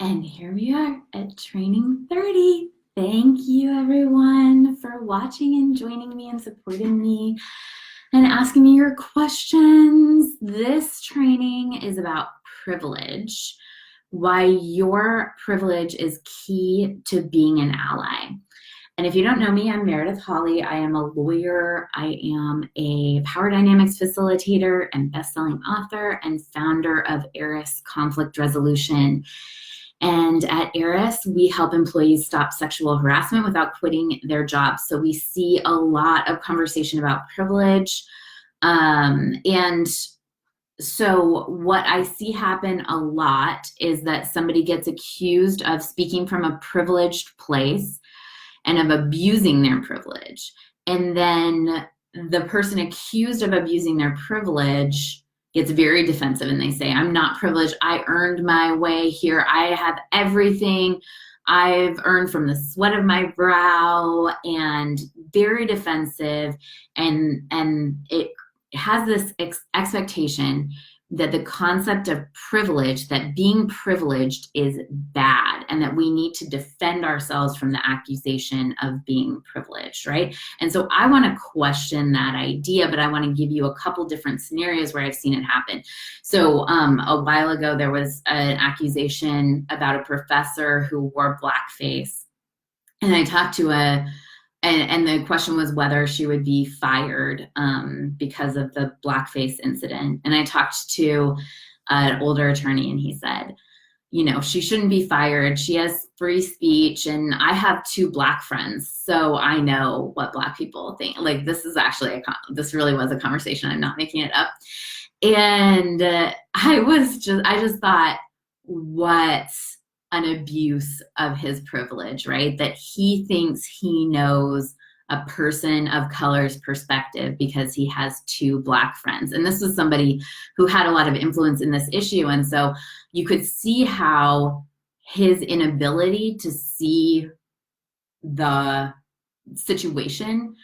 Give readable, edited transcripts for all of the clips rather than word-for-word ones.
And here we are at training 30. Thank you everyone for watching and joining me and supporting me and asking me your questions. This training is about privilege, why your privilege is key to being an ally. And if you don't know me, I'm Meredith Hawley. I am a lawyer. I am a power dynamics facilitator and best-selling author and founder of Eris Conflict Resolution. And at Eris, we help employees stop sexual harassment without quitting their jobs. So we see a lot of conversation about privilege. And so what I see happen a lot is that somebody gets accused of speaking from a privileged place and of abusing their privilege. And then the person accused of abusing their privilege gets very defensive and they say, I'm not privileged. I earned my way here. I have everything I've earned from the sweat of my brow, and very defensive. And it has this expectation that the concept of privilege, that being privileged is bad, and that we need to defend ourselves from the accusation of being privileged, right? And so I want to question that idea, but I want to give you a couple different scenarios where I've seen it happen. So a while ago, there was an accusation about a professor who wore blackface. And I talked to and the question was whether she would be fired because of the blackface incident. And I talked to an older attorney, and he said, you know, she shouldn't be fired. She has free speech, and I have 2 Black friends, so I know what Black people think. Like, this is actually this really was a conversation. I'm not making it up. And I just thought, what an abuse of his privilege, right? That he thinks he knows a person of color's perspective because he has 2 Black friends. And this was somebody who had a lot of influence in this issue. And so you could see how his inability to see the situation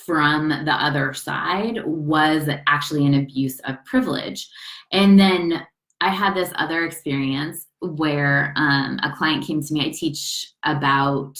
from the other side was actually an abuse of privilege. And then I had this other experience where a client came to me. I teach about,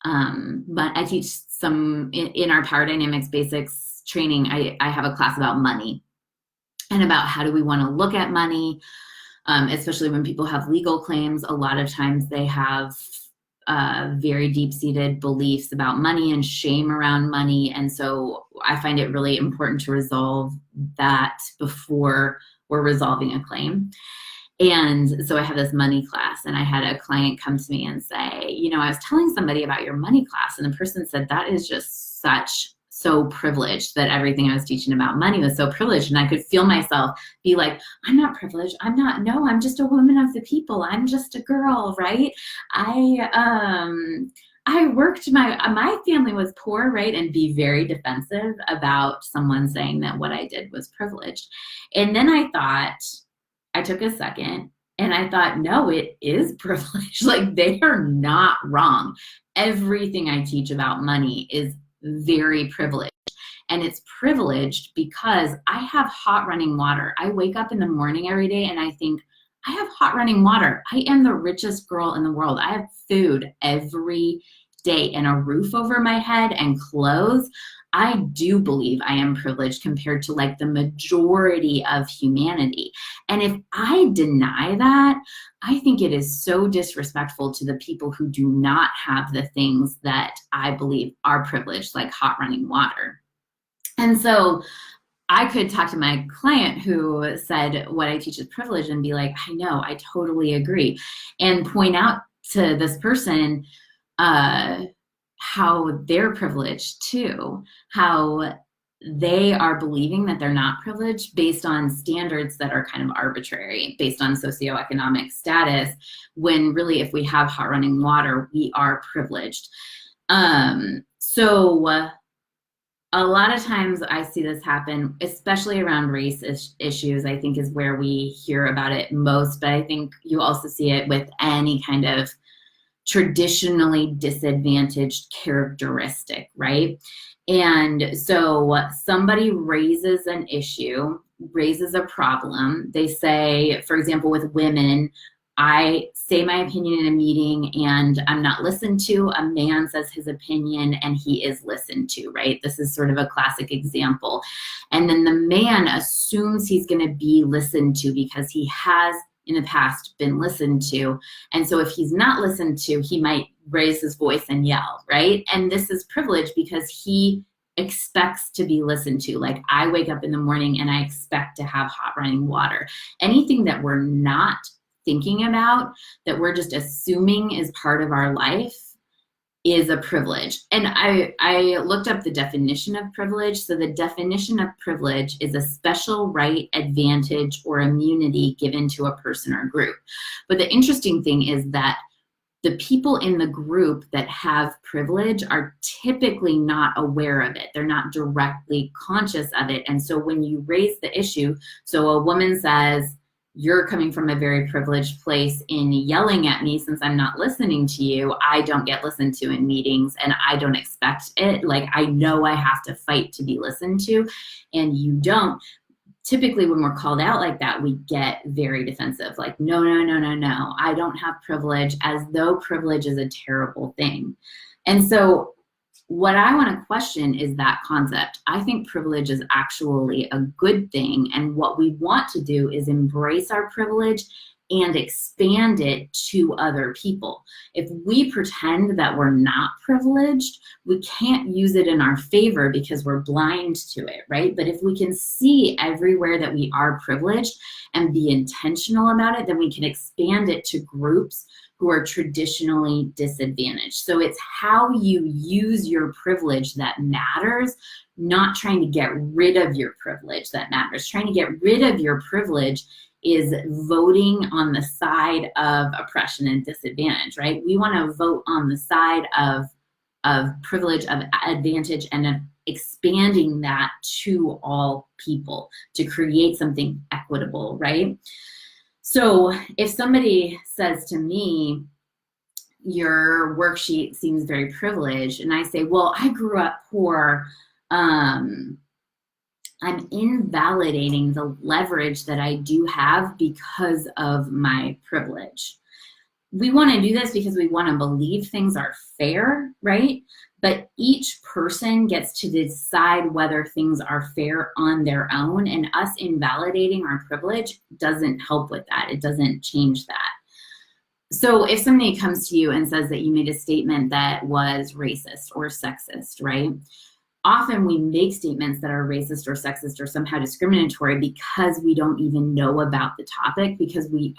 I teach some in our Power Dynamics Basics training. I have a class about money and about how do we want to look at money, especially when people have legal claims. A lot of times they have very deep-seated beliefs about money and shame around money. And so I find it really important to resolve that before we're resolving a claim. And so I have this money class, and I had a client come to me and say, you know, I was telling somebody about your money class, and the person said, that is just so privileged, that everything I was teaching about money was so privileged. And I could feel myself be like, I'm not privileged. I'm just a woman of the people. I'm just a girl, right? I worked, my family was poor, right? And be very defensive about someone saying that what I did was privileged. And then I took a second and I thought, no, it is privilege. Like, they are not wrong. Everything I teach about money is very privileged. And it's privileged because I have hot running water. I wake up in the morning every day and I think, I have hot running water. I am the richest girl in the world. I have food every day and a roof over my head and clothes. I do believe I am privileged compared to like the majority of humanity. And if I deny that, I think it is so disrespectful to the people who do not have the things that I believe are privileged, like hot running water. And so I could talk to my client who said what I teach is privilege and be like, I know, I totally agree. And point out to this person how they're privileged too, how they are believing that they're not privileged based on standards that are kind of arbitrary, based on socioeconomic status, when really if we have hot running water, we are privileged. So a lot of times I see this happen, especially around race issues, I think is where we hear about it most, but I think you also see it with any kind of traditionally disadvantaged characteristic, right? And so somebody raises an issue, raises a problem. They say, for example, with women, I say my opinion in a meeting and I'm not listened to. A man says his opinion and he is listened to, right? This is sort of a classic example. And then the man assumes he's going to be listened to because he has in the past been listened to. And so if he's not listened to, he might raise his voice and yell, right? And this is privilege because he expects to be listened to. Like, I wake up in the morning and I expect to have hot running water. Anything that we're not thinking about, that we're just assuming is part of our life, is a privilege. And I looked up the definition of privilege. So the definition of privilege is a special right, advantage, or immunity given to a person or group. But the interesting thing is that the people in the group that have privilege are typically not aware of it. They're not directly conscious of it. And so when you raise the issue, so a woman says, you're coming from a very privileged place in yelling at me since I'm not listening to you. I don't get listened to in meetings and I don't expect it. Like, I know I have to fight to be listened to and you don't. Typically when we're called out like that, we get very defensive. Like, no, I don't have privilege, as though privilege is a terrible thing. And so what I want to question is that concept. I think privilege is actually a good thing. And what we want to do is embrace our privilege and expand it to other people. If we pretend that we're not privileged, we can't use it in our favor because we're blind to it, right? But if we can see everywhere that we are privileged and be intentional about it, then we can expand it to groups who are traditionally disadvantaged. So it's how you use your privilege that matters, not trying to get rid of your privilege that matters. Trying to get rid of your privilege is voting on the side of oppression and disadvantage, right? We want to vote on the side of privilege, of advantage, and of expanding that to all people to create something equitable, right? So if somebody says to me, your worksheet seems very privileged, and I say, well, I grew up poor, I'm invalidating the leverage that I do have because of my privilege. We want to do this because we want to believe things are fair, right? But each person gets to decide whether things are fair on their own, and us invalidating our privilege doesn't help with that. It doesn't change that. So if somebody comes to you and says that you made a statement that was racist or sexist, right? Often we make statements that are racist or sexist or somehow discriminatory because we don't even know about the topic, because we're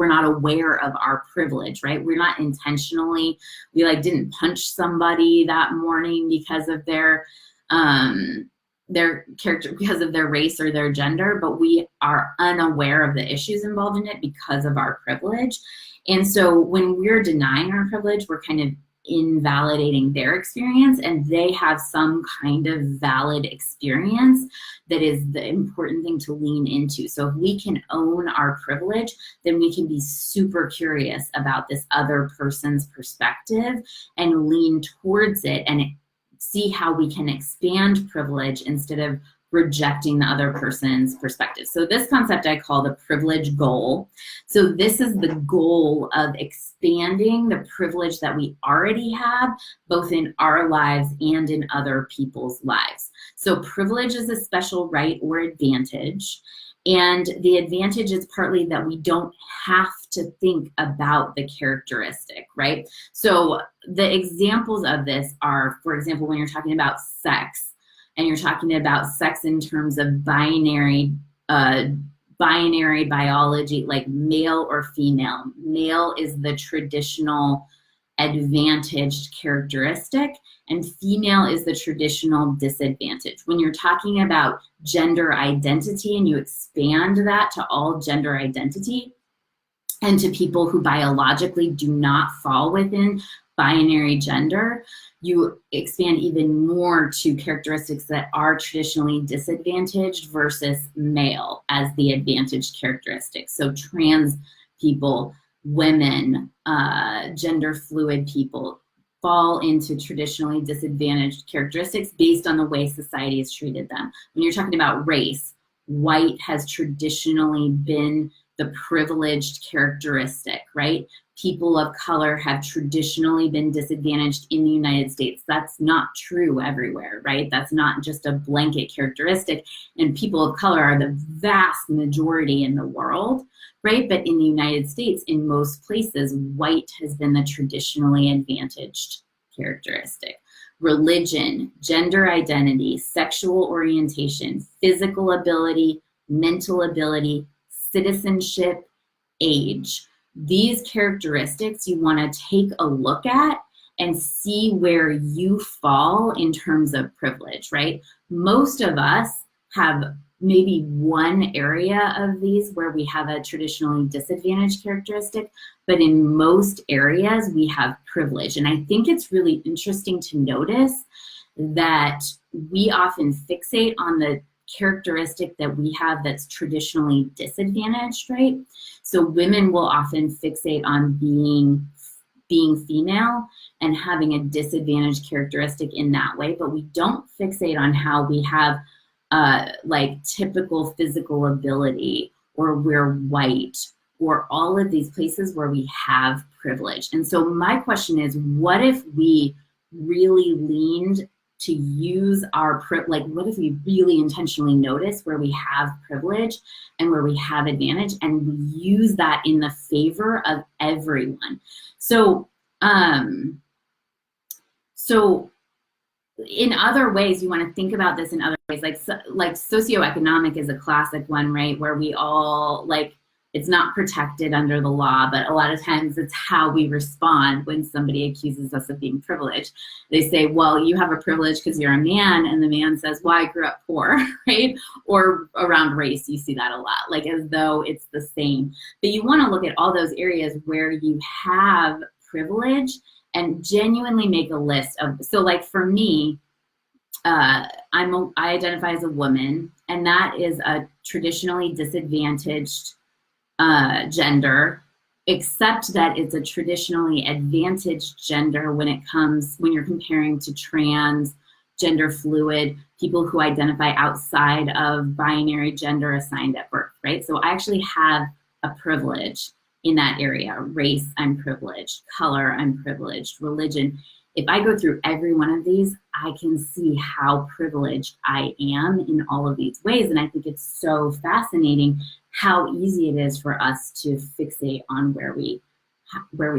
not aware of our privilege, right? We're not intentionally, we didn't punch somebody that morning because of their character, because of their race or their gender, but we are unaware of the issues involved in it because of our privilege. And so when we're denying our privilege, we're kind of invalidating their experience, and they have some kind of valid experience that is the important thing to lean into. So if we can own our privilege, then we can be super curious about this other person's perspective and lean towards it and see how we can expand privilege instead of rejecting the other person's perspective. So this concept I call the privilege goal. So this is the goal of expanding the privilege that we already have, both in our lives and in other people's lives. So privilege is a special right or advantage. And the advantage is partly that we don't have to think about the characteristic, right? So the examples of this are, for example, when you're talking about sex, and you're talking about sex in terms of binary biology, like male or female. Male is the traditional advantaged characteristic, and female is the traditional disadvantage. When you're talking about gender identity and you expand that to all gender identity and to people who biologically do not fall within binary gender, you expand even more to characteristics that are traditionally disadvantaged versus male as the advantaged characteristics. So trans people, women, gender fluid people fall into traditionally disadvantaged characteristics based on the way society has treated them. When you're talking about race, white has traditionally been the privileged characteristic, right? People of color have traditionally been disadvantaged in the United States. That's not true everywhere, right? That's not just a blanket characteristic. And people of color are the vast majority in the world, right? But in the United States, in most places, white has been the traditionally advantaged characteristic. Religion, gender identity, sexual orientation, physical ability, mental ability, citizenship, age. These characteristics you want to take a look at and see where you fall in terms of privilege, right? Most of us have maybe one area of these where we have a traditionally disadvantaged characteristic, but in most areas we have privilege. And I think it's really interesting to notice that we often fixate on the characteristic that we have that's traditionally disadvantaged, right? So women will often fixate on being female and having a disadvantaged characteristic in that way, but we don't fixate on how we have like typical physical ability, or we're white, or all of these places where we have privilege. And so my question is, what if we really leaned to use our, what if we really intentionally notice where we have privilege and where we have advantage, and we use that in the favor of everyone? So, in other ways, you want to think about this in other ways, like socioeconomic is a classic one, right? Where we all, like, it's not protected under the law, but a lot of times it's how we respond when somebody accuses us of being privileged. They say, well, you have a privilege because you're a man, and the man says, well, I grew up poor, right? Or around race, you see that a lot, like as though it's the same. But you want to look at all those areas where you have privilege and genuinely make a list of, so like for me, I identify as a woman, and that is a traditionally disadvantaged gender, except that it's a traditionally advantaged gender when you're comparing to trans, gender fluid, people who identify outside of binary gender assigned at birth, right? So I actually have a privilege in that area. Race, I'm privileged. Color, I'm privileged. Religion. If I go through every one of these, I can see how privileged I am in all of these ways. And I think it's so fascinating how easy it is for us to fixate on where we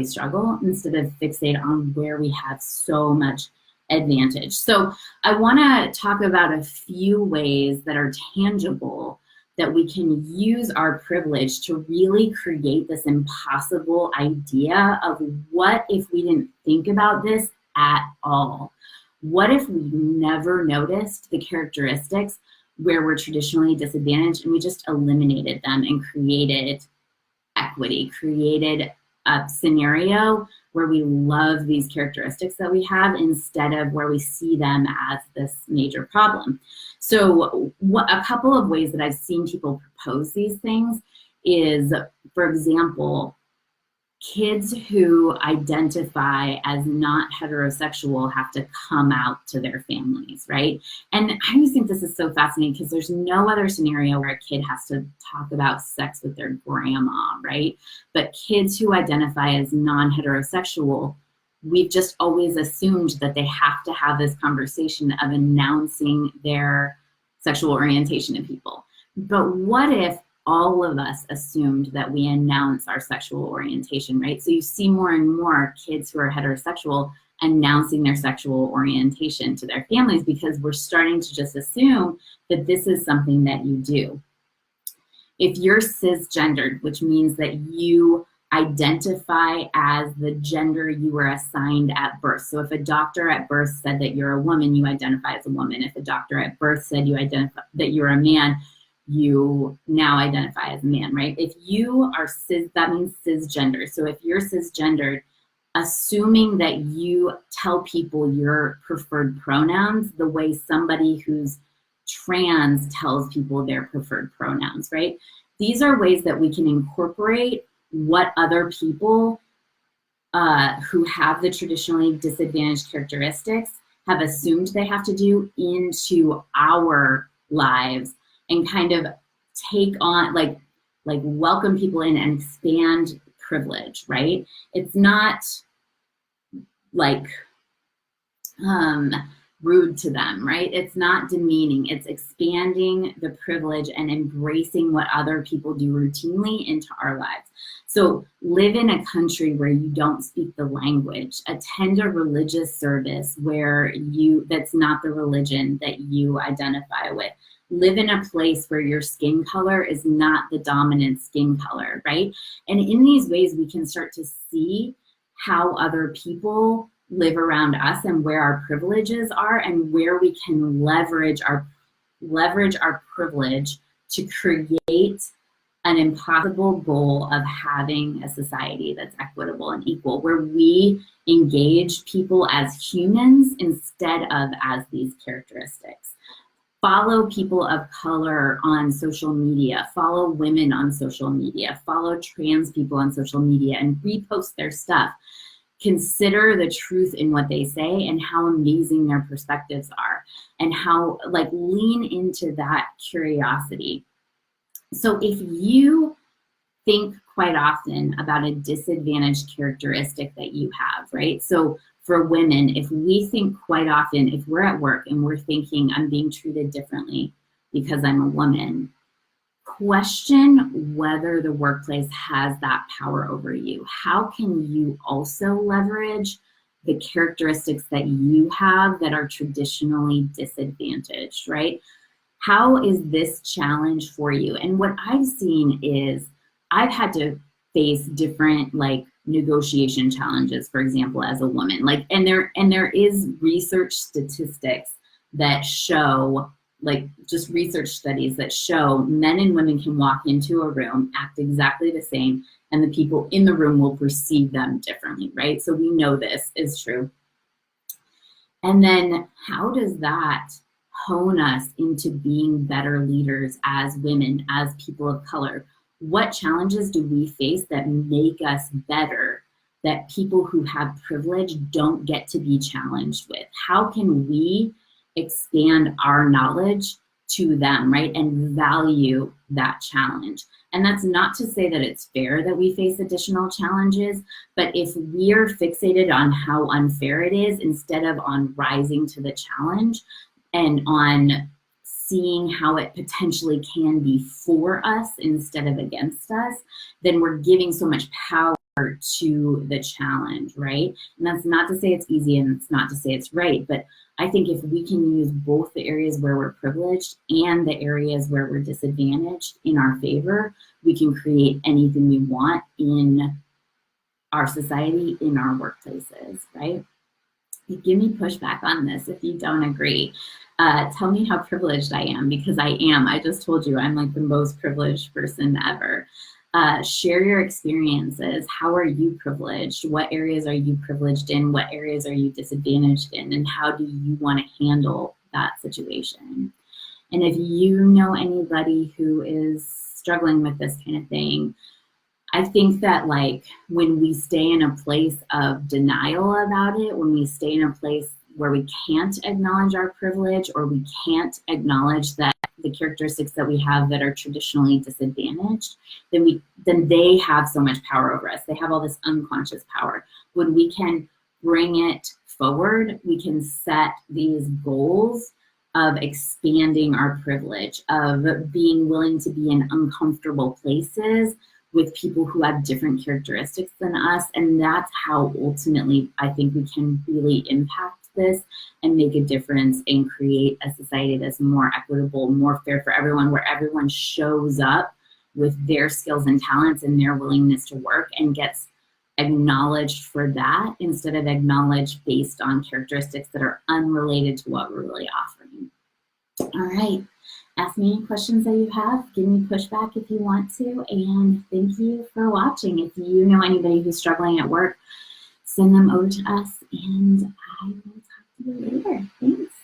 struggle instead of fixate on where we have so much advantage. So I want to talk about a few ways that are tangible that we can use our privilege to really create this impossible idea of, what if we didn't think about this at all? What if we never noticed the characteristics where we're traditionally disadvantaged and we just eliminated them and created equity, created a scenario where we love these characteristics that we have instead of where we see them as this major problem? So a couple of ways that I've seen people propose these things is, for example, kids who identify as not heterosexual have to come out to their families, right? And I always think this is so fascinating because there's no other scenario where a kid has to talk about sex with their grandma, right? But kids who identify as non-heterosexual, we've just always assumed that they have to have this conversation of announcing their sexual orientation to people. But what if all of us assumed that we announce our sexual orientation, right? So you see more and more kids who are heterosexual announcing their sexual orientation to their families because we're starting to just assume that this is something that you do. If you're cisgendered, which means that you identify as the gender you were assigned at birth. So if a doctor at birth said that you're a woman, you identify as a woman. If a doctor at birth said you identify that you're a man, you now identify as a man, right? If you are cis, that means cisgender. So if you're cisgendered, assuming that you tell people your preferred pronouns the way somebody who's trans tells people their preferred pronouns, right? These are ways that we can incorporate what other people who have the traditionally disadvantaged characteristics have assumed they have to do into our lives, and kind of take on, like, like welcome people in and expand privilege, right? It's not like rude to them, right? It's not demeaning. It's expanding the privilege and embracing what other people do routinely into our lives. So live in a country where you don't speak the language. Attend a religious service where that's not the religion that you identify with. Live in a place where your skin color is not the dominant skin color, right? And in these ways, we can start to see how other people live around us and where our privileges are and where we can leverage our privilege to create an impossible goal of having a society that's equitable and equal, where we engage people as humans instead of as these characteristics. Follow people of color on social media, follow women on social media, follow trans people on social media and repost their stuff. Consider the truth in what they say and how amazing their perspectives are, and how, like, lean into that curiosity. So if you think quite often about a disadvantaged characteristic that you have, right? So for women, if we think quite often, if we're at work and we're thinking, I'm being treated differently because I'm a woman, question whether the workplace has that power over you. How can you also leverage the characteristics that you have that are traditionally disadvantaged, right? How is this challenge for you? And what I've seen is I've had to face different, like, negotiation challenges, for example, as a woman. Like, and there is research statistics that show, like, just research studies that show men and women can walk into a room, act exactly the same, and the people in the room will perceive them differently, right? So we know this is true. And then how does that hone us into being better leaders as women, as people of color? What challenges do we face that make us better, that people who have privilege don't get to be challenged with? How can we expand our knowledge to them, right? And value that challenge. And that's not to say that it's fair that we face additional challenges, but if we are fixated on how unfair it is instead of on rising to the challenge and on seeing how it potentially can be for us instead of against us, then we're giving so much power to the challenge, right? And that's not to say it's easy and it's not to say it's right, but I think if we can use both the areas where we're privileged and the areas where we're disadvantaged in our favor, we can create anything we want in our society, in our workplaces, right? Give me pushback on this if you don't agree. Tell me how privileged I am, because I am. I just told you I'm like the most privileged person ever. Share your experiences. How are you privileged? What areas are you privileged in? What areas are you disadvantaged in? And how do you want to handle that situation? And if you know anybody who is struggling with this kind of thing, I think that, like, when we stay in a place of denial about it, when we stay in a place where we can't acknowledge our privilege, or we can't acknowledge that the characteristics that we have that are traditionally disadvantaged, then they have so much power over us. They have all this unconscious power. When we can bring it forward, we can set these goals of expanding our privilege, of being willing to be in uncomfortable places with people who have different characteristics than us. And that's how ultimately I think we can really impact this and make a difference and create a society that's more equitable, more fair for everyone, where everyone shows up with their skills and talents and their willingness to work and gets acknowledged for that, instead of acknowledged based on characteristics that are unrelated to what we're really offering. All right. Ask me any questions that you have. Give me pushback if you want to. And thank you for watching. If you know anybody who's struggling at work, send them over to us, and I will talk to you later. Thanks.